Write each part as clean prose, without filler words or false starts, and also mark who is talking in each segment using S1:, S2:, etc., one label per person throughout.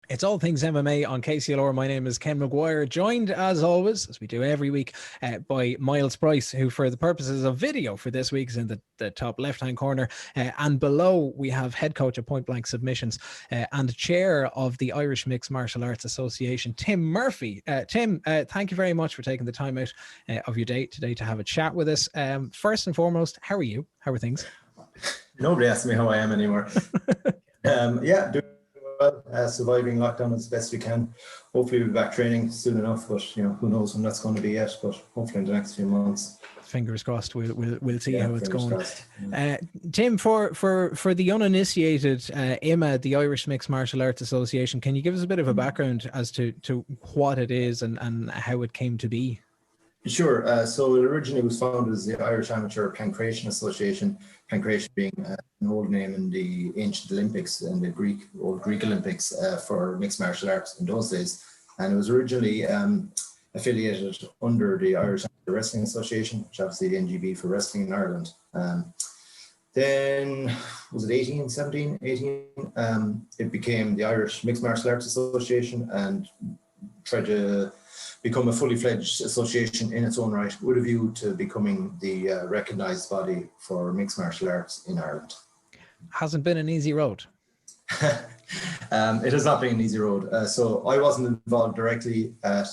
S1: It's All Things MMA on KCLR. My name is Ken McGuire, joined as always, as we do every week, by Miles Price, who for the purposes of video for this week is in the top left-hand corner. And below we have head coach of Point Blank Submissions and chair of the Irish Mixed Martial Arts Association, Tim Murphy. Tim, thank you very much for taking the time out of your day today to have a chat with us. First and foremost, how are you? How are things?
S2: Nobody asks me how I am anymore. Yeah, doing well, surviving lockdown as best we can. Hopefully we'll be back training soon enough, but who knows when that's going to be yet, but hopefully in the next few months.
S1: Fingers crossed. We'll see how it's going.
S2: Yeah.
S1: Tim, for the uninitiated, IMMAA, the Irish Mixed Martial Arts Association, can you give us a bit of a background as to what it is and how it came to be?
S2: Sure. So it originally was founded as the Irish Amateur Pancration Association, pancration being an old name in the ancient Olympics and the old Greek Olympics for mixed martial arts in those days. And it was originally affiliated under the Irish Amateur Wrestling Association, which obviously the NGB for wrestling in Ireland. Then, was it 18, it became the Irish Mixed Martial Arts Association and tried to become a fully fledged association in its own right with a view to becoming the recognised body for mixed martial arts in Ireland.
S1: Hasn't been an easy road.
S2: It has not been an easy road. So I wasn't involved directly at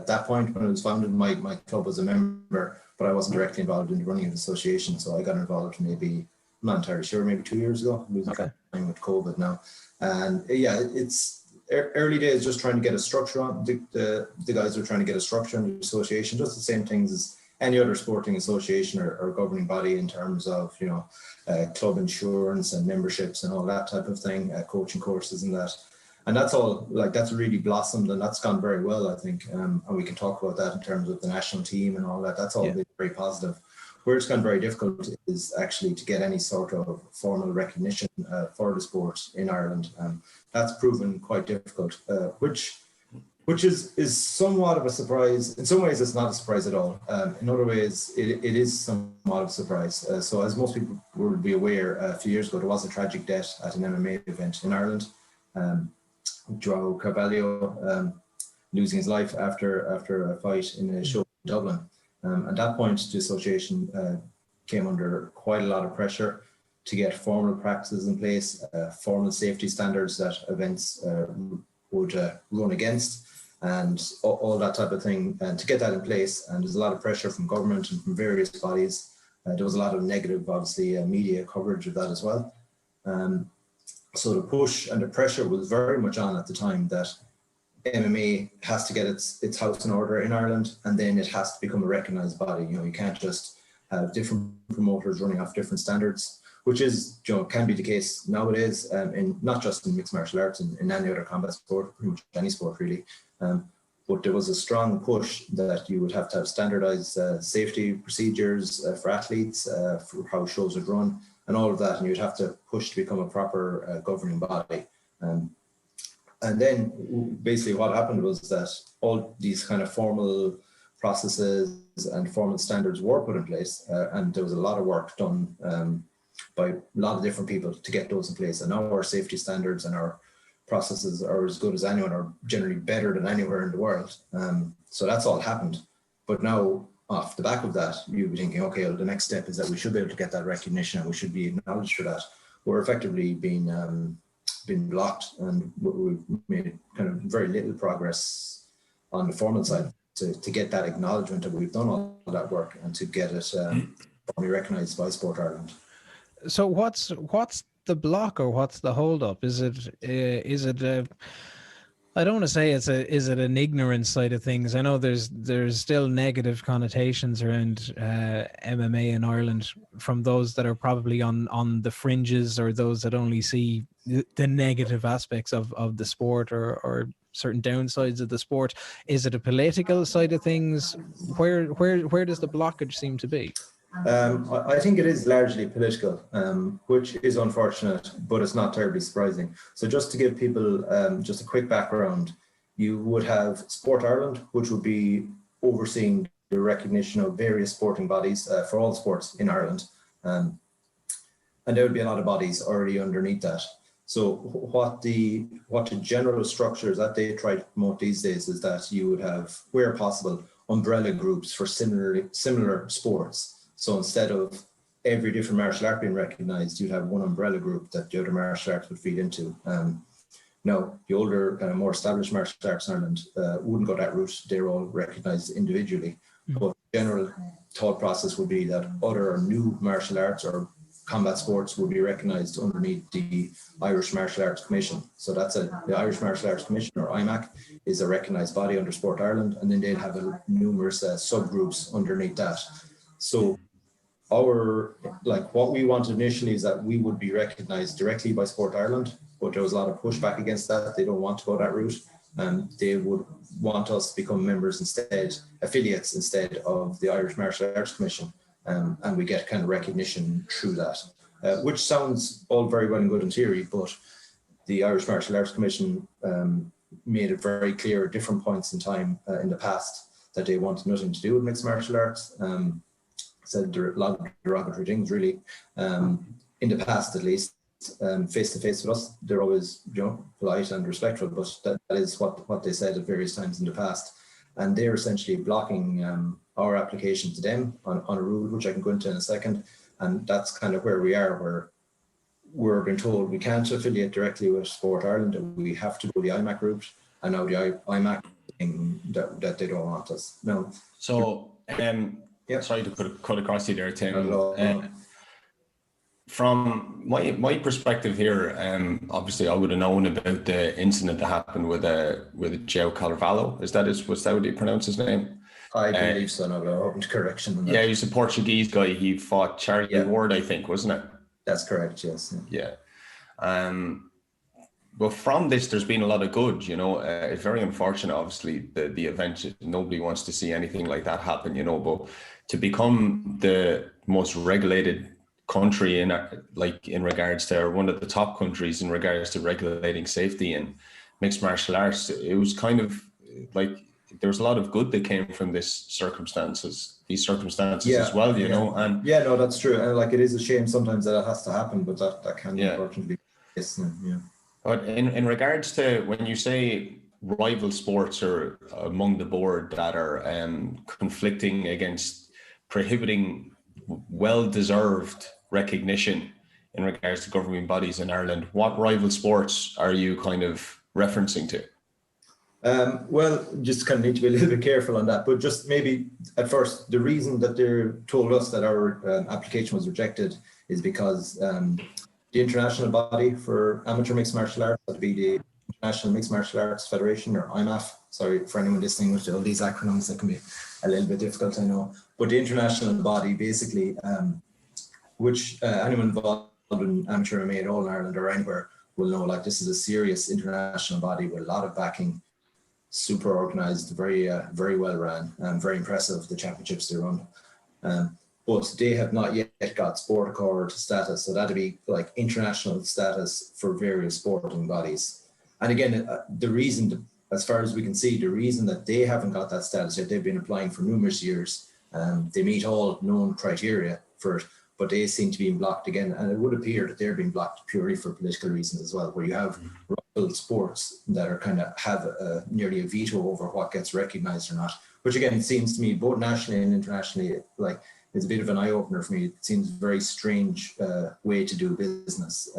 S2: that point when it was founded. My club was a member, but I wasn't directly involved in the running of the association. So I got involved maybe, I'm not entirely sure, maybe 2 years ago. Losing track of time with COVID now. And yeah, it's early days just trying to get a structure on. The guys are trying to get a structure on the association, just the same things as any other sporting association or governing body in terms of, club insurance and memberships and all that type of thing, coaching courses and that. And that's all, that's really blossomed and that's gone very well, I think. And we can talk about that in terms of the national team and all that. That's all been very positive. Where it's gone very difficult is actually to get any sort of formal recognition for the sport in Ireland. That's proven quite difficult, which is somewhat of a surprise. In some ways, it's not a surprise at all. In other ways, it is somewhat of a surprise. So as most people will be aware, a few years ago, there was a tragic death at an MMA event in Ireland. Joao Carvalho losing his life after a fight in a show in Dublin. At that point, the association came under quite a lot of pressure to get formal practices in place, formal safety standards that events would run against, and all that type of thing, and to get that in place. And there's a lot of pressure from government and from various bodies. There was a lot of negative, obviously, media coverage of that as well. So the push and the pressure was very much on at the time that MMA has to get its house in order in Ireland, and then it has to become a recognised body. You can't just have different promoters running off different standards, which is, can be the case nowadays, in not just in mixed martial arts, in any other combat sport, pretty much any sport really. But there was a strong push that you would have to have standardised safety procedures for athletes, for how shows would run, and all of that, and you'd have to push to become a proper governing body. And then basically what happened was that all these kind of formal processes and formal standards were put in place, and there was a lot of work done by a lot of different people to get those in place. And now our safety standards and our processes are as good as anyone, or generally better than anywhere in the world. So that's all happened. But now, off the back of that, you'll be thinking, okay, well, the next step is that we should be able to get that recognition and we should be acknowledged for that. We're effectively being blocked, and we've made kind of very little progress on the formal side to get that acknowledgement that we've done all that work and to get it formally recognised by Sport Ireland.
S1: So what's the block, or what's the hold up? Is it I don't want to say is it an ignorance side of things? I know there's still negative connotations around MMA in Ireland from those that are probably on the fringes, or those that only see the negative aspects of the sport or certain downsides of the sport. Is it a political side of things? Where does the blockage seem to be?
S2: I think it is largely political, which is unfortunate, but it's not terribly surprising. So just to give people just a quick background, you would have Sport Ireland, which would be overseeing the recognition of various sporting bodies for all sports in Ireland. And there would be a lot of bodies already underneath that. So what the general structures that they try to promote these days is that you would have, where possible, umbrella groups for similar sports. So instead of every different martial art being recognized, you'd have one umbrella group that the other martial arts would feed into. Now, the older, kind of more established martial arts in Ireland wouldn't go that route. They're all recognized individually. But the general thought process would be that other or new martial arts or combat sports would be recognized underneath the Irish Martial Arts Commission. So that's the Irish Martial Arts Commission, or IMMAA, is a recognized body under Sport Ireland, and then they'll have numerous subgroups underneath that. So what we wanted initially is that we would be recognized directly by Sport Ireland, but there was a lot of pushback against that. They don't want to go that route, and they would want us to become members instead, affiliates instead of the Irish Martial Arts Commission. And we get kind of recognition through that, which sounds all very well and good in theory, but the Irish Martial Arts Commission made it very clear at different points in time in the past that they wanted nothing to do with mixed martial arts. Said a lot of derogatory things, really, in the past at least. Face to face with us, they're always, polite and respectful, but that is what they said at various times in the past. And they're essentially blocking our application to them on a rule, which I can go into in a second. And that's kind of where we are, where we're being told we can't affiliate directly with Sport Ireland, and we have to go the IMMAA route. And now the IMMAA thing that they don't want us. No.
S3: So, sorry to cut across you there, Tim. From my perspective here, obviously I would have known about the incident that happened with Joe Carvalho. Was that how you pronounce his name?
S2: I believe so. No, open to correction.
S3: Yeah, he's a Portuguese guy. He fought Charlie Ward, I think, wasn't it?
S2: That's correct. Yes.
S3: Yeah. But from this, there's been a lot of good. It's very unfortunate. Obviously, the event. Nobody wants to see anything like that happen. But to become the most regulated country in regards to, or one of the top countries in regards to regulating safety and mixed martial arts, it was kind of like there was a lot of good that came from these circumstances as well, know. And
S2: no, that's true. And it is a shame sometimes that it has to happen, but that can unfortunately be the case.
S3: But in regards to when you say rival sports are among the board that are conflicting against prohibiting well-deserved recognition in regards to governing bodies in Ireland, what rival sports are you kind of referencing to?
S2: Well, just kind of need to be a little bit careful on that, but just maybe at first, the reason that they told us that our application was rejected is because the international body for amateur mixed martial arts, that would be the International Mixed Martial Arts Federation, or IMMAA. Sorry for anyone listening with all these acronyms, that can be a little bit difficult, I know. But the international body, basically, which anyone involved in amateur MMA at all in Ireland or anywhere will know, this is a serious international body with a lot of backing, super organized, very well run, and very impressive, the championships they run. But they have not yet got sport accord status, so that'd be international status for various sporting bodies. And again, the reason, as far as we can see, the reason that they haven't got that status yet, they've been applying for numerous years. They meet all known criteria for it, but they seem to be blocked again. And it would appear that they're being blocked purely for political reasons as well, where you have rival sports that are kind of have nearly a veto over what gets recognized or not. Which again, it seems to me, both nationally and internationally, it's a bit of an eye-opener for me. It seems a very strange way to do business,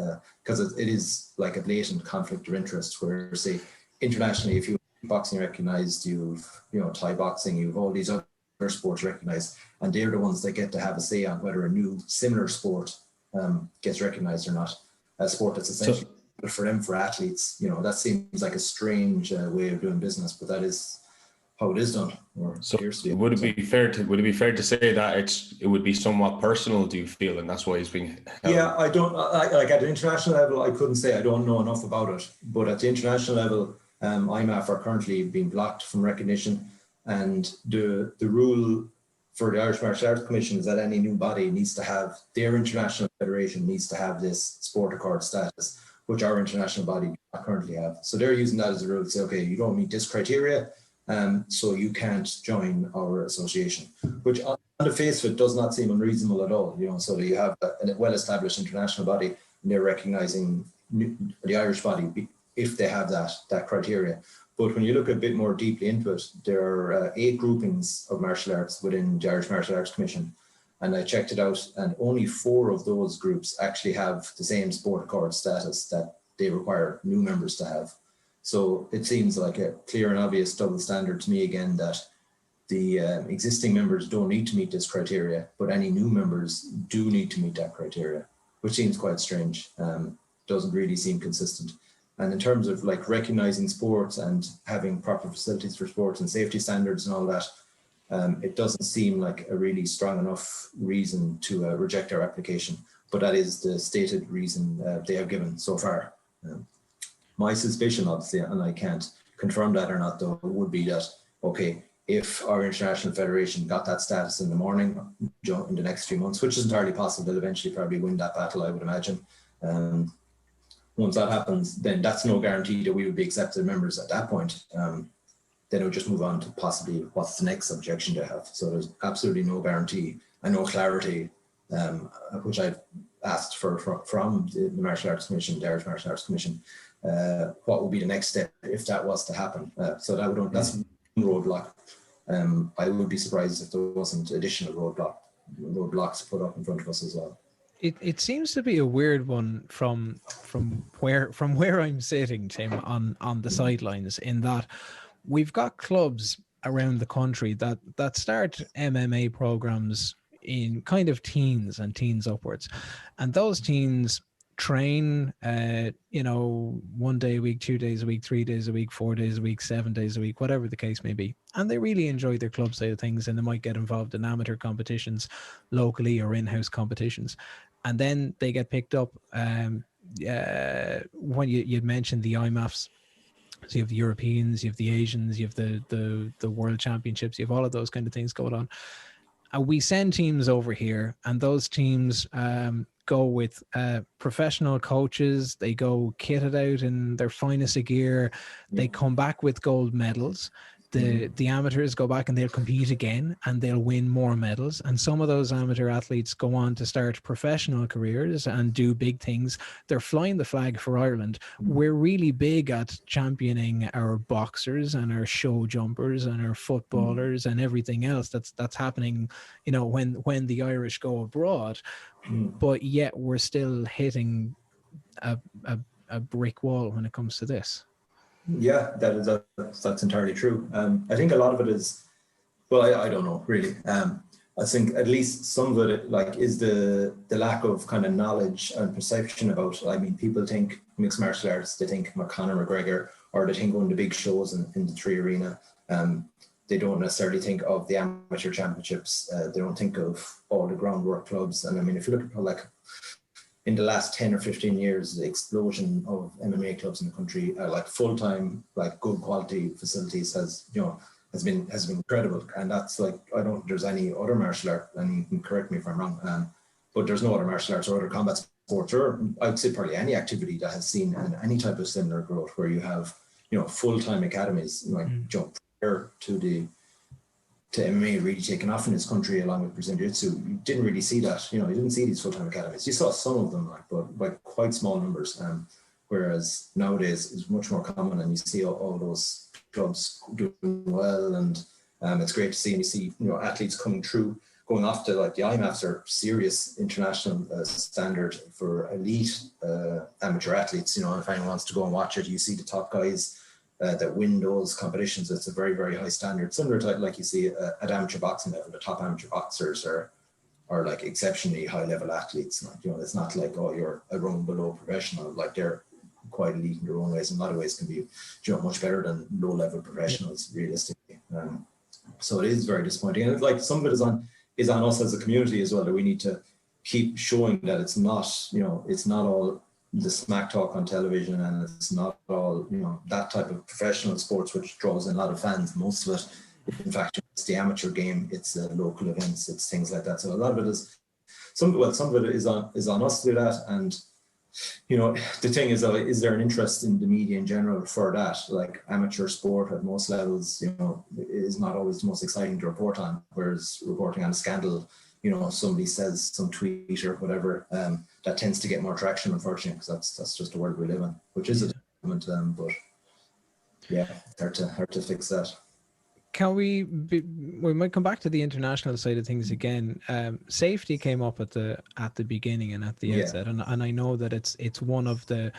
S2: because it is like a blatant conflict of interest, where, say, internationally, if you have boxing recognized, you've Thai boxing, you've all these other sports recognized, and they're the ones that get to have a say on whether a new similar sport gets recognized or not. A sport that's essentially for them, for athletes, that seems like a strange way of doing business, but that is how it is done.
S3: Would it be fair to say that it would be somewhat personal, do you feel, and that's why it's being held?
S2: Yeah, I don't like at the international level, I couldn't say, I don't know enough about it, but at the international level, IMMAA are currently being blocked from recognition, and the rule for the Irish Martial Arts Commission is that any new body needs to have, their international federation needs to have this sport accord status, which our international body do not currently have. So they're using that as a rule to say, okay, you don't meet this criteria, so you can't join our association, which on the face of it does not seem unreasonable at all. So that you have a well-established international body, and they're recognizing the Irish body if they have that criteria. But when you look a bit more deeply into it, there are 8 groupings of martial arts within the Irish Martial Arts Commission. And I checked it out, and only 4 of those groups actually have the same sport accord status that they require new members to have. So it seems like a clear and obvious double standard to me again, that the existing members don't need to meet this criteria, but any new members do need to meet that criteria, which seems quite strange. Doesn't really seem consistent. And in terms of like recognizing sports and having proper facilities for sports and safety standards and all that, it doesn't seem like a really strong enough reason to reject our application. But that is the stated reason they have given so far. My suspicion, obviously, and I can't confirm that or not, though, would be that, okay, if our international federation got that status in the morning, in the next few months, which is entirely possible, they'll eventually probably win that battle, I would imagine. Once that happens, then that's no guarantee that we would be accepted members at that point. Then it would just move on to possibly what's the next objection they have. So there's absolutely no guarantee and no clarity, which I've asked from the Martial Arts Commission, the Irish Martial Arts Commission, what would be the next step if that was to happen. So that's one roadblock. I would be surprised if there wasn't additional roadblocks put up in front of us as well.
S1: It seems to be a weird one from where I'm sitting, Tim, on the sidelines, in that we've got clubs around the country that start MMA programs in kind of teens and teens upwards, and those teens train 1 day a week, 2 days a week, 3 days a week, 4 days a week, 7 days a week, whatever the case may be, and they really enjoy their club side of things, and they might get involved in amateur competitions locally or in-house competitions, and then they get picked up when you'd mentioned the IMMAFs. So you have the Europeans, you have the Asians, you have the World Championships, you have all of those kind of things going on. And we send teams over here, and those teams go with professional coaches. They go kitted out in their finest of gear. They come back with gold medals. The amateurs go back and they'll compete again, and they'll win more medals. And some of those amateur athletes go on to start professional careers and do big things. They're flying the flag for Ireland. We're really big at championing our boxers and our show jumpers and our footballers and everything else that's happening, when the Irish go abroad. But yet we're still hitting a brick wall when it comes to this.
S2: Yeah, that's entirely true. I think a lot of it is, well, I don't know really. I think at least some of it is the lack of kind of knowledge and perception about. I mean, people think mixed martial arts, they think Conor McGregor, or they think going to big shows in the Three Arena. They don't necessarily think of the amateur championships. They don't think of all the groundwork clubs. And I mean, if you look at in the last 10 or 15 years, the explosion of MMA clubs in the country, full-time, good quality facilities has been incredible. And that's I don't think there's any other martial art, and you can correct me if I'm wrong, but there's no other martial arts or other combat sports, or I'd say probably any activity that has seen any type of similar growth, where you have, full-time academies, prior to MMA really taking off in this country, along with Brazilian Jiu-Jitsu. You didn't really see that. You didn't see these full-time academies. You saw some of them, but quite small numbers. Whereas nowadays it's much more common, and you see all those clubs doing well, and it's great to see. And you see, athletes coming through, going off to the IMMAFs are serious international standard for elite amateur athletes. If anyone wants to go and watch it, you see the top guys that win those competitions. It's a very, very high standard, similar to like you see at amateur boxing level. The top amateur boxers are exceptionally high level athletes. It's not you're a rung below professional. They're quite elite in their own ways. In a lot of ways, can be much better than low level professionals realistically. So it is very disappointing, and some of it is on us as a community as well, that we need to keep showing that it's not all the smack talk on television, and it's not all that type of professional sports which draws in a lot of fans. Most of it, in fact, it's the amateur game, it's local events, it's things like that. So a lot of it is some of it is on us to do that. And the thing is there an interest in the media in general for that? Amateur sport at most levels is not always the most exciting to report on, whereas reporting on a scandal somebody says some tweet or whatever, that tends to get more traction, unfortunately, because that's just the world we live in, which is a development, but yeah, hard to fix that.
S1: We might come back to the international side of things again. Safety came up at the beginning and at the outset, and I know that it's one of the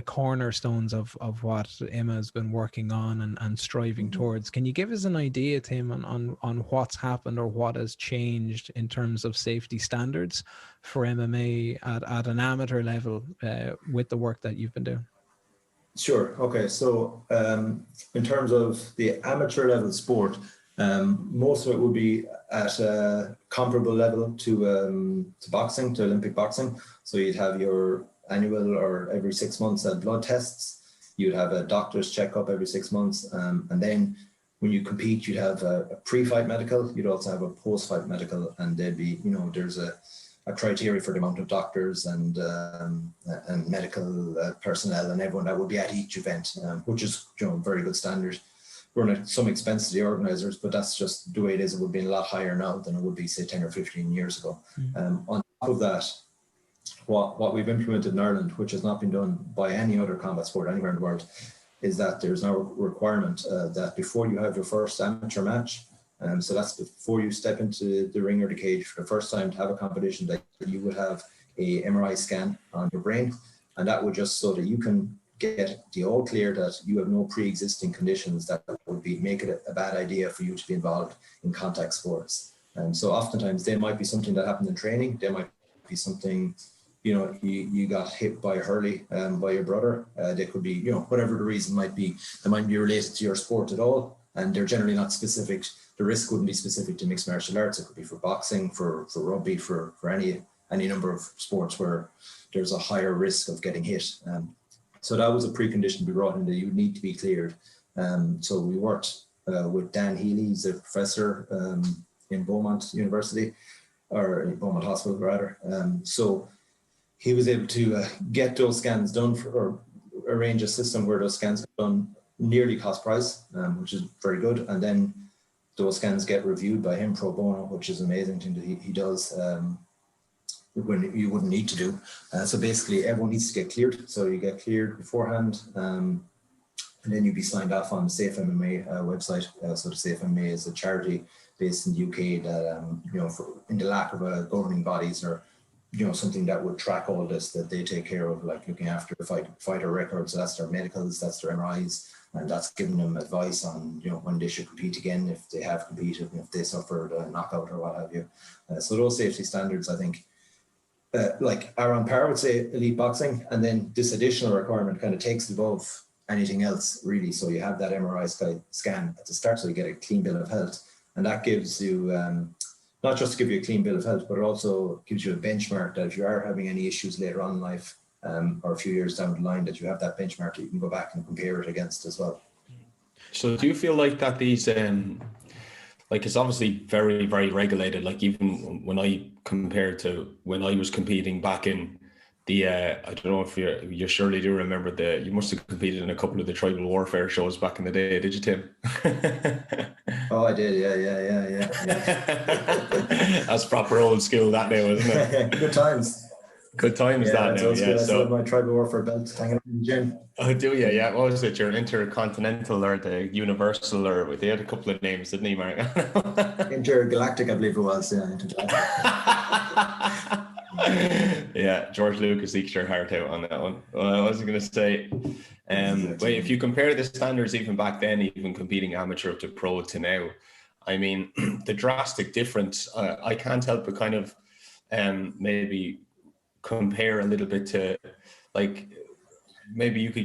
S1: cornerstones of what IMMAA has been working on and striving towards. Can you give us an idea, Tim, on what's happened or what has changed in terms of safety standards for MMA at an amateur level with the work that you've been doing?
S2: Sure. Okay. So in terms of the amateur level sport, most of it would be at a comparable level to boxing, to Olympic boxing. So you'd have your annual or every 6 months blood tests. You'd have a doctor's checkup every 6 months. And then when you compete, you'd have a pre-fight medical. You'd also have a post-fight medical. And there'd be, there's a criteria for the amount of doctors and medical personnel and everyone that would be at each event, which is very good standard. We're at some expense to the organisers, but that's just the way it is. It would be a lot higher now than it would be, say, 10 or 15 years ago. On top of that, what we've implemented in Ireland, which has not been done by any other combat sport anywhere in the world, is that there's no requirement that before you have your first amateur match, so that's before you step into the ring or the cage for the first time to have a competition, that you would have a MRI scan on your brain, and that would just so that you can get the all clear that you have no pre-existing conditions that would make it a bad idea for you to be involved in contact sports. And so oftentimes they might be something that happened in training. They might be something, you got hit by a hurley by your brother. They could be, whatever the reason might be. They might be related to your sport at all, and they're generally not specific. The risk wouldn't be specific to mixed martial arts. It could be for boxing, for rugby, for any number of sports where there's a higher risk of getting hit. So that was a precondition to be brought in that you need to be cleared. So we worked with Dan Healy. He's a professor in Beaumont University, or in Beaumont Hospital rather. So he was able to get those scans done or arrange a system where those scans are done nearly cost price, which is very good. And then those scans get reviewed by him pro bono, which is an amazing thing that he does when you wouldn't need to do. So basically everyone needs to get cleared. So you get cleared beforehand, and then you'd be signed off on the Safe MMA website. So the Safe MMA is a charity based in the UK that, in the lack of governing bodies or, something that would track all this, that they take care of, like looking after the fighter records. So that's their medicals, that's their MRIs, and that's giving them advice on, when they should compete again, if they have competed, and if they suffered a knockout or what have you. So those safety standards, I think, are on par with, say, elite boxing, and then this additional requirement kind of takes it above anything else, really. So you have that MRI scan at the start, so you get a clean bill of health, and that gives you not just to give you a clean bill of health, but it also gives you a benchmark that if you are having any issues later on in life, or a few years down the line, that you have that benchmark that you can go back and compare it against as well.
S3: So do you feel like that these it's obviously very, very regulated, like even when I compare to when I was competing back in the I don't know if you surely do remember you must have competed in a couple of the tribal warfare shows back in the day, did you, Tim?
S2: Oh, I did, yeah.
S3: That's proper old school that now, isn't it?
S2: Good times.
S3: Good times that now, yeah.
S2: So my tribal warfare belt hanging in the gym.
S3: Oh, do you? Yeah. What was it? Your Intercontinental or the Universal, or they had a couple of names, didn't he, Mark?
S2: Intergalactic, I believe it was. Yeah, Intergalactic.
S3: Yeah, George Lucas eked your heart out on that one. Well, I was going to say, if you compare the standards even back then, even competing amateur to pro to now, I mean, the drastic difference, I can't help but kind of maybe compare a little bit to, like, maybe you could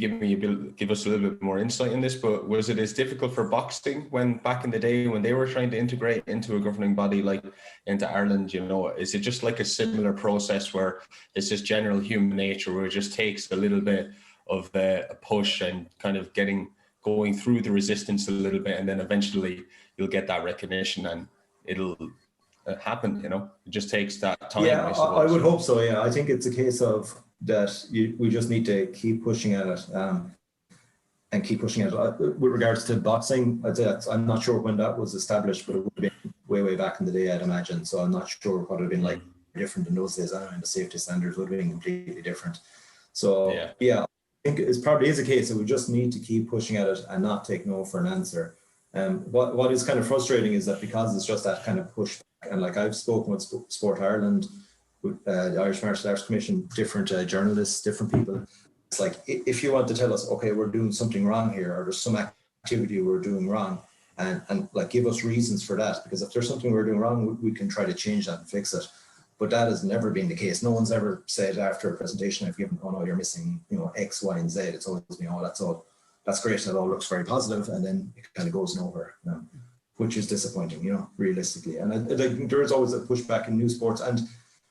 S3: give us a little bit more insight in this, but was it as difficult for boxing when back in the day when they were trying to integrate into a governing body like into Ireland? Is it just like a similar process where it's just general human nature where it just takes a little bit of a push and kind of going through the resistance a little bit, and then eventually you'll get that recognition and it'll happen? It just takes that time.
S2: Yeah, I would hope so. Yeah, I think it's a case of that we just need to keep pushing at it, and keep pushing it. With regards to boxing, I'd say I'm not sure when that was established, but it would have been way back in the day, I'd imagine. So I'm not sure what it would have been like different in those days. I mean, the safety standards would have been completely different. So I think it probably is a case that we just need to keep pushing at it and not take no for an answer. What is kind of frustrating is that because it's just that kind of pushback, and like I've spoken with Sport Ireland, with the Irish Martial Arts Commission, different journalists, different people. It's like, if you want to tell us, okay, we're doing something wrong here, or there's some activity we're doing wrong, and like give us reasons for that, because if there's something we're doing wrong, we can try to change that and fix it. But that has never been the case. No one's ever said after a presentation I've given, oh no, you're missing, X, Y, and Z. It's always been, oh, that's great. That all looks very positive, and then it kind of goes nowhere, which is disappointing, realistically. And I think there is always a pushback in new sports, and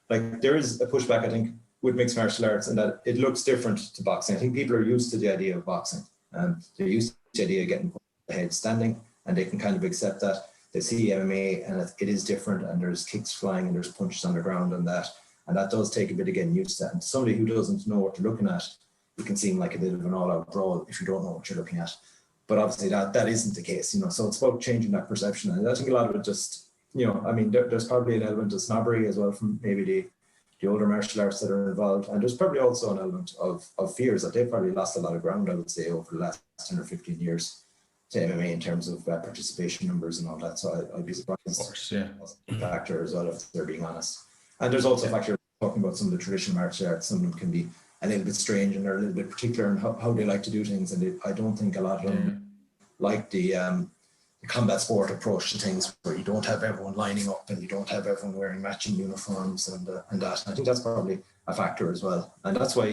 S2: like there is a pushback, I think, with mixed martial arts, and that it looks different to boxing. I think people are used to the idea of boxing, and they're used to the idea of getting ahead standing, and they can kind of accept that. They see MMA and it is different, and there's kicks flying and there's punches on the ground and that does take a bit of getting used to. And somebody who doesn't know what they're looking at, it can seem like a bit of an all-out brawl if you don't know what you're looking at. But obviously that isn't the case, so it's about changing that perception. And I think a lot of it just, there's probably an element of snobbery as well from maybe the older martial arts that are involved. And there's probably also an element of fears that they've probably lost a lot of ground, I would say, over the last 10 or 15 years. To MMA in terms of participation numbers and all that. So I'd be surprised. Of course, yeah. Factor as well, if they're being honest. And there's also a factor talking about some of the traditional martial arts. Some of them can be a little bit strange, and they're a little bit particular in how they like to do things. And I don't think a lot of them like the combat sport approach to things, where you don't have everyone lining up and you don't have everyone wearing matching uniforms and that. And I think that's probably a factor as well. And that's why,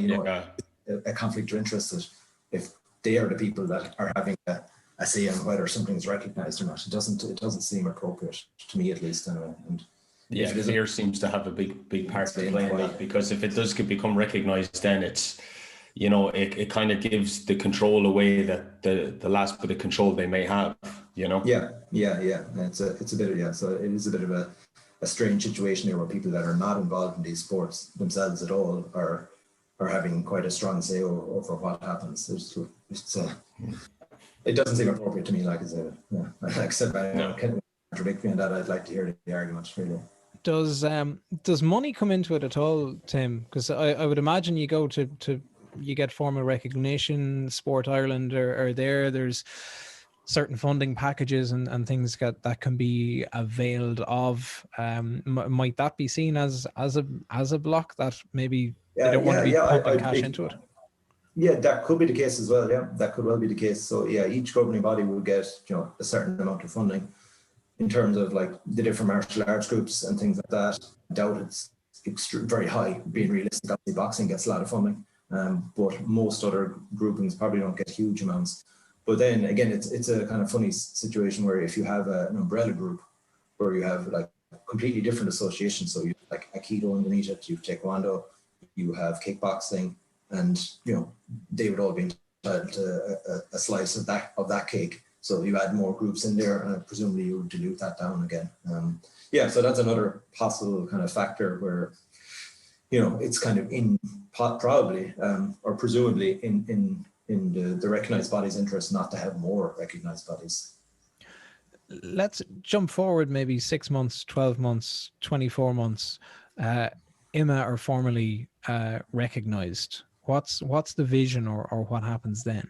S2: a conflict of interest, that if they are the people that are having a say on whether something's recognized or not, it doesn't seem appropriate to me, at least. And
S3: fear seems to have a big part to play in that, because if it does become recognized, then it's it kind of gives the control away, that the last bit of control they may have.
S2: Yeah. It's a bit of so it is a bit of a strange situation here, where people that are not involved in these sports themselves at all are having quite a strong say over what happens. It doesn't seem appropriate to me, like I said. Yeah. Like I said, I can't contradict me on that. I'd like to hear the arguments, really.
S1: Does money come into it at all, Tim? Because I would imagine you go to you get formal recognition. Sport Ireland there's certain funding packages and things that can be availed of. Might that be seen as a block that maybe they don't want to be pumping cash into it?
S2: Yeah, that could be the case as well. Yeah, that could well be the case. So each governing body will get a certain amount of funding in terms of like the different martial arts groups and things like that. I doubt it's very high. Being realistic, obviously boxing gets a lot of funding, but most other groupings probably don't get huge amounts. But then again, it's a kind of funny situation where if you have an umbrella group where you have like completely different associations, so you have like Aikido underneath it, you have Taekwondo, you have kickboxing, and they would all be entitled to a slice of that cake. So you add more groups in there, and presumably you would dilute that down again. So that's another possible kind of factor where it's kind of probably or presumably in the recognized body's interest not to have more recognized bodies.
S1: Let's jump forward maybe 6 months, 12 months, 24 months. IMMAA are formally recognized. What's the vision or what happens then?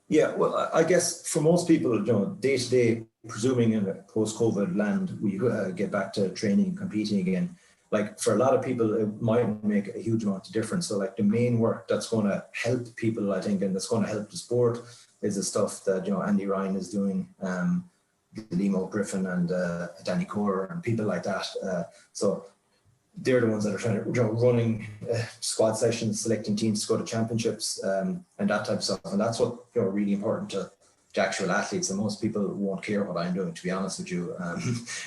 S2: Yeah, well, I guess for most people, day to day, presuming in a post-COVID land, we get back to training and competing again. Like for a lot of people, it might make a huge amount of difference. So like the main work that's going to help people, I think, and that's going to help the sport is the stuff that, Andy Ryan is doing, Limo Griffin and Danny Corr and people like that. So they're the ones that are trying to, running squad sessions, selecting teams to go to championships, and that type of stuff. And that's what, really important to actual athletes. And most people won't care what I'm doing, to be honest with you,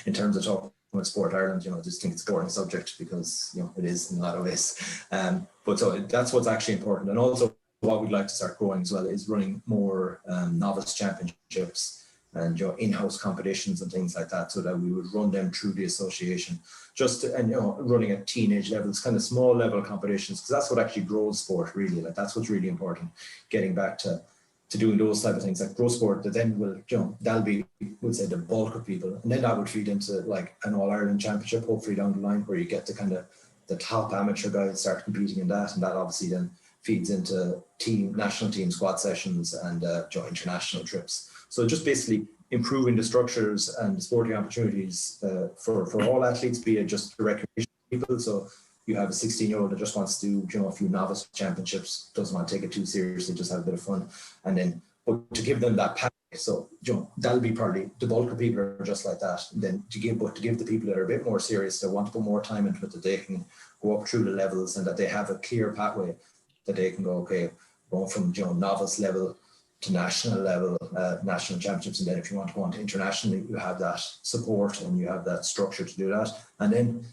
S2: in terms of talking about Sport Ireland. I just think it's a boring subject because, it is in a lot of ways. But so that's what's actually important. And also what we'd like to start growing as well is running more novice championships and in-house competitions and things like that, so that we would run them through the association, running at teenage levels, kind of small level competitions, because that's what actually grows sport, really. Like that's what's really important, getting back to to doing those type of things like pro sport, that then will, that'll be, we'll say, the bulk of people. And then that would feed into like an All-Ireland championship, hopefully down the line, where you get the kind of the top amateur guys start competing in that. And that obviously then feeds into national team squad sessions and international trips. So just basically improving the structures and the sporting opportunities for all athletes, be it just the recreational people. So you have a 16-year-old that just wants to do, a few novice championships, doesn't want to take it too seriously, just have a bit of fun. And then, but to give them that pathway, so that'll be probably the bulk of people are just like that. And then to give the people that are a bit more serious, that want to put more time into it, that they can go up through the levels and that they have a clear pathway that they can go, okay, going from novice level to national level, national championships. And then if you want to go on to internationally, you have that support and you have that structure to do that. And then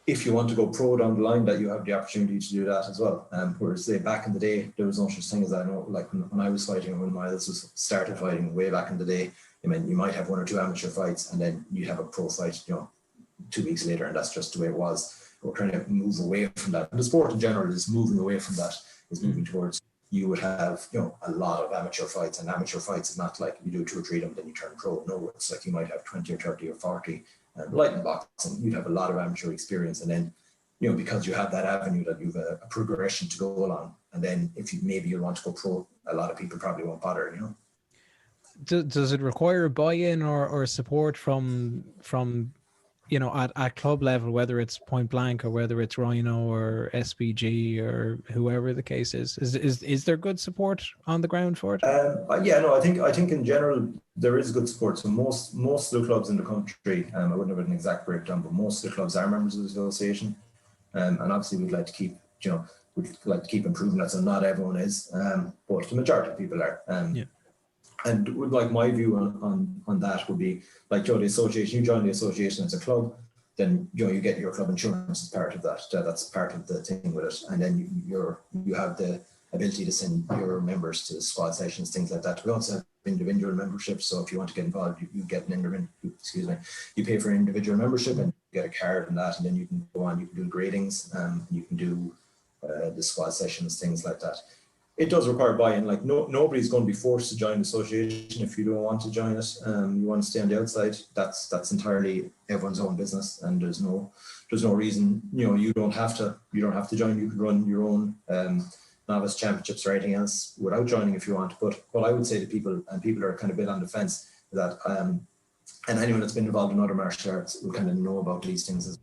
S2: if you want to go pro down the line, that you have the opportunity to do that as well. Whereas say back in the day, there was no such thing as that. I know, like when I was fighting, when Miles started fighting way back in the day, I mean, you might have 1 or 2 amateur fights and then you have a pro fight, 2 weeks later, and that's just the way it was. We're trying to move away from that. And the sport in general is moving away from that, is moving towards, you would have, a lot of amateur fights, and amateur fights is not like you do 2 or 3 of them, then you turn pro. No, it's like you might have 20 or 30 or 40. Like in boxing, you'd have a lot of amateur experience, and then, because you have that avenue, that you've a progression to go along. And then if you want to go pro, a lot of people probably won't bother,
S1: Does it require buy-in or support from at club level, whether it's Point Blank or whether it's Rhino or SBG or whoever the case is? Is there good support on the ground for it?
S2: I think in general there is good support. So most of the clubs in the country, I wouldn't have an exact breakdown, but most of the clubs are members of the association, and obviously we'd like to keep improving that. So not everyone is, but the majority of people are. And would like my view on that would be like, the association, you join the association as a club, then you get your club insurance as part of that. That's part of the thing with it. And then you have the ability to send your members to squad sessions, things like that. We also have individual membership. So if you want to get involved, you get you pay for an individual membership and you get a card and that, and then you can go on, you can do gradings, you can do the squad sessions, things like that. It does require buy-in. Like nobody's going to be forced to join the association if you don't want to join it. You want to stay on the outside. That's entirely everyone's own business, and there's no reason. You don't have to join. You can run your own novice championships or anything else without joining if you want. But what I would say to people, and people are kind of a bit on the fence, is that and anyone that's been involved in other martial arts will kind of know about these things. Is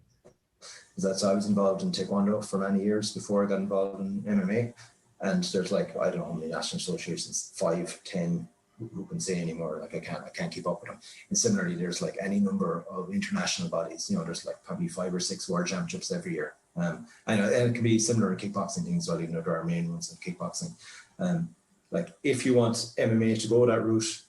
S2: that I was involved in Taekwondo for many years before I got involved in MMA. And there's I don't know how many national associations, 5, 10, who can say anymore? Like I can't keep up with them. And similarly, there's any number of international bodies. There's probably 5 or 6 world championships every year. And it can be similar in kickboxing things, well, even though there are main ones in kickboxing. If you want MMA to go that route,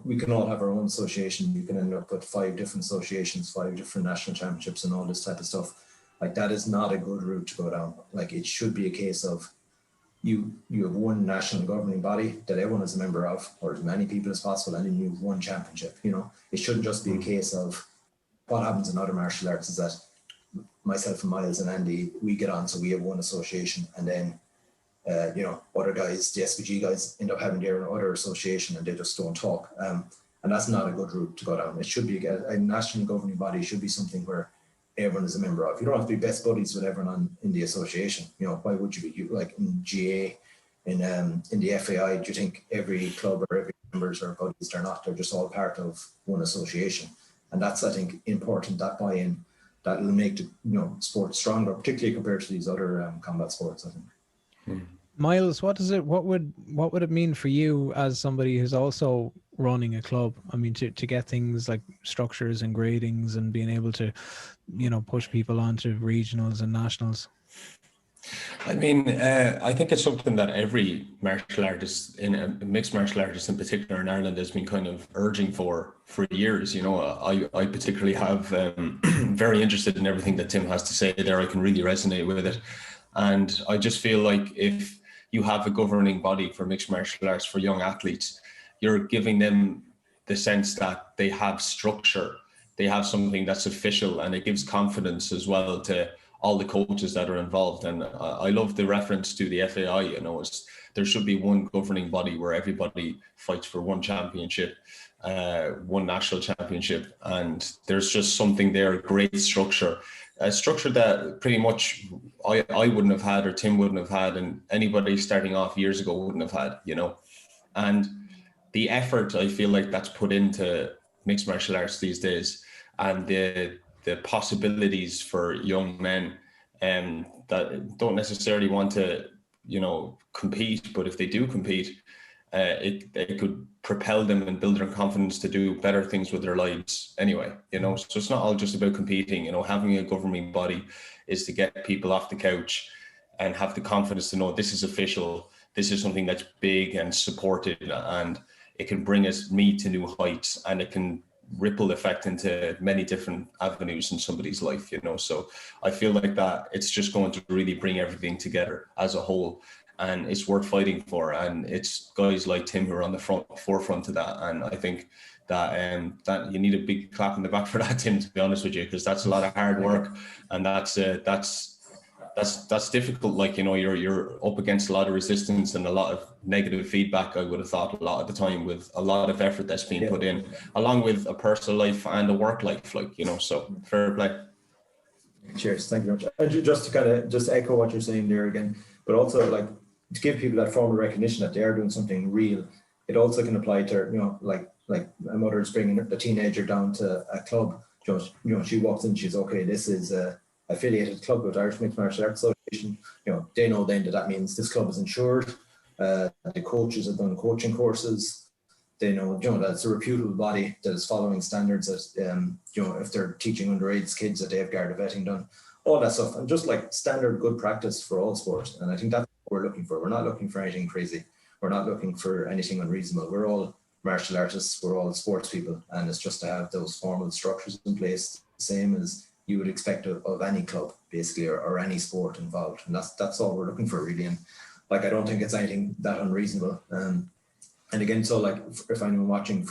S2: we can all have our own association. You can end up with 5 different associations, 5 different national championships, and all this type of stuff. That is not a good route to go down. It should be a case of, you have one national governing body that everyone is a member of, or as many people as possible, and then you have one championship. It shouldn't just be a case of what happens in other martial arts is that myself and Miles and Andy, we get on, so we have one association, and then other guys, the SPG guys, end up having their other association and they just don't talk. And that's not a good route to go down. It should be a national governing body. Should be something where everyone is a member of. You don't have to be best buddies with everyone in the association. Why would you be? In GA, in the FAI, do you think every club or every members are buddies? They're not. They're just all part of one association. And that's, I think, important, that buy-in, that will make the sport stronger, particularly compared to these other combat sports, I think.
S1: Miles, what would it mean for you as somebody who's also running a club? I mean, to get things like structures and gradings and being able to, push people onto regionals and nationals.
S3: I mean, I think it's something that every martial artist, mixed martial artist in particular in Ireland, has been kind of urging for years. I particularly have very interested in everything that Tim has to say there. I can really resonate with it. And I just feel like if you have a governing body for mixed martial arts for young athletes, you're giving them the sense that they have structure, they have something that's official, and it gives confidence as well to all the coaches that are involved. And I love the reference to the FAI, you know, there should be one governing body where everybody fights for one championship, one national championship. And there's just something there, great structure, a structure that pretty much I wouldn't have had, or Tim wouldn't have had, and anybody starting off years ago wouldn't have had, you know. And the effort I feel like that's put into mixed martial arts these days, and the possibilities for young men that don't necessarily want to, you know, compete, but if they do compete, it could propel them and build their confidence to do better things with their lives anyway, you know. So it's not all just about competing, you know. Having a governing body is to get people off the couch and have the confidence to know this is official, this is something that's big and supported, and it can bring me to new heights, and it can ripple effect into many different avenues in somebody's life, you know. So I feel like that it's just going to really bring everything together as a whole, and it's worth fighting for. And it's guys like Tim who are on the forefront of that. And I think that that you need a big clap in the back for that, Tim, to be honest with you, because that's a lot of hard work, and that's difficult. Like, you know, you're up against a lot of resistance and a lot of negative feedback, I would have thought, a lot of the time, with a lot of effort that's being put in, along with a personal life and a work life, like, you know. So fair play.
S2: Cheers, thank you very much. Just to kind of just echo what you're saying there again, but also like to give people that formal recognition that they are doing something real. It also can apply to, you know, like a mother's bringing a teenager down to a club. You know, she walks in, she's okay, this is a affiliated club with Irish Mixed Martial Arts Association. You know, they know then that means this club is insured. The coaches have done coaching courses. They know, you know, that it's a reputable body that is following standards that, you know, if they're teaching underage kids, that they have Garda vetting done, all that stuff, and just like standard good practice for all sports. And I think that's what we're looking for. We're not looking for anything crazy. We're not looking for anything unreasonable. We're all martial artists. We're all sports people, and it's just to have those formal structures in place, the same as you would expect of any club, basically, or any sport involved. And that's all we're looking for, really. And like, I don't think it's anything that unreasonable. And again, so like, if anyone watching,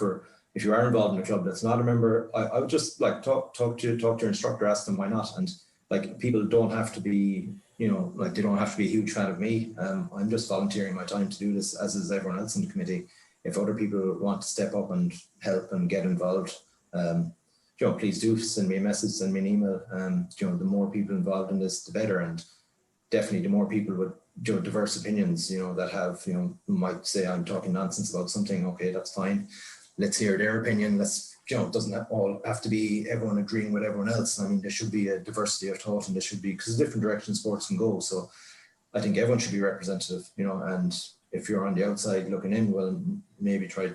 S2: if you are involved in a club that's not a member, I would just like talk to your instructor, ask them why not. And like, people don't have to be, you know, like, they don't have to be a huge fan of me. I'm just volunteering my time to do this, as is everyone else in the committee. If other people want to step up and help and get involved, you know, please do send me a message, send me an email. You know, the more people involved in this, the better. And definitely the more people with, you know, diverse opinions, you know, that have, you know, might say I'm talking nonsense about something. Okay, that's fine. Let's hear their opinion. Let's, you know, it doesn't all have to be everyone agreeing with everyone else. I mean, there should be a diversity of thought, and there should be, because different directions sports can go. So I think everyone should be representative, you know. And if you're on the outside looking in, well, maybe try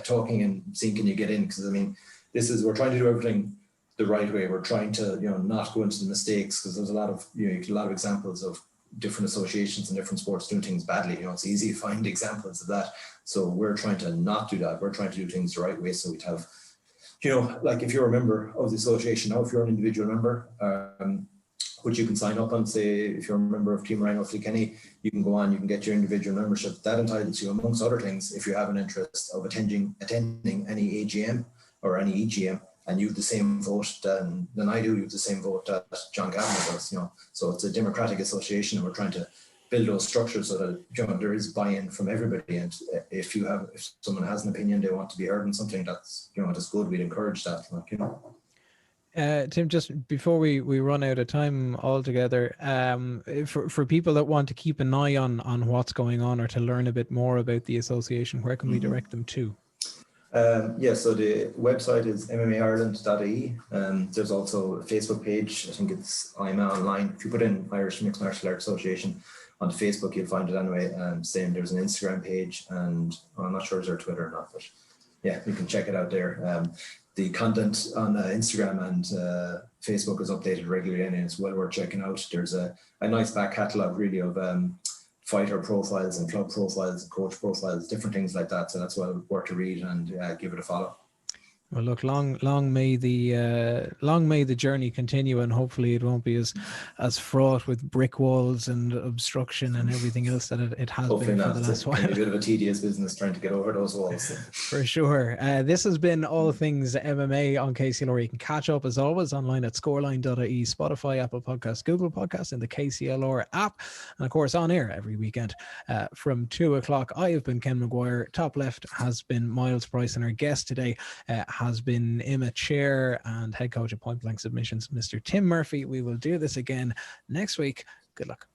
S2: talking and seeing, can you get in? Because I mean, we're trying to do everything the right way. We're trying to, you know, not go into the mistakes, because there's a lot of, you know, a lot of examples of different associations and different sports doing things badly. You know, it's easy to find examples of that. So we're trying to not do that. We're trying to do things the right way. So we'd have, you know, like, if you're a member of the association now, if you're an individual member, which you can sign up and say, if you're a member of Team Rhino Kilkenny, you can go on, you can get your individual membership. That entitles you, amongst other things, if you have an interest of attending any AGM or any EGM, and you have the same vote than I do, you have the same vote that John Gavin does, you know. So it's a democratic association, and we're trying to build those structures so that, you know, there is buy-in from everybody. And if someone has an opinion, they want to be heard in something, that's, you know, that's good. We'd encourage that, like, you know.
S1: Tim, just before we run out of time altogether, for people that want to keep an eye on what's going on, or to learn a bit more about the association, where can we direct them to?
S2: Yeah, so the website is mmaireland.ie. There's also a Facebook page. I think it's IMMAA online. If you put in Irish Mixed Martial Arts Association on Facebook, you'll find it anyway. Same, there's an Instagram page, and I'm not sure is there Twitter or not, but yeah, you can check it out there. The content on Instagram and Facebook is updated regularly, and it's well worth checking out. There's a nice back catalogue, really, of fighter profiles and club profiles, coach profiles, different things like that. So that's well worth to read and give it a follow.
S1: Well, look, long may the journey continue, and hopefully it won't be as fraught with brick walls and obstruction and everything else that it has
S2: Hopefully
S1: been for
S2: not.
S1: the last
S2: It can be
S1: while.
S2: a bit of a tedious business trying to get over those walls.
S1: For sure. This has been All Things MMA on KCLR. You can catch up as always online at scoreline.ie, Spotify, Apple Podcasts, Google Podcasts, and the KCLR app. And of course, on air every weekend from 2:00. I have been Ken McGuire. Top left has been Miles Price, and our guest today has been IMMAA chair and head coach of Point Blank Submissions, Mr. Tim Murphy. We will do this again next week. Good luck.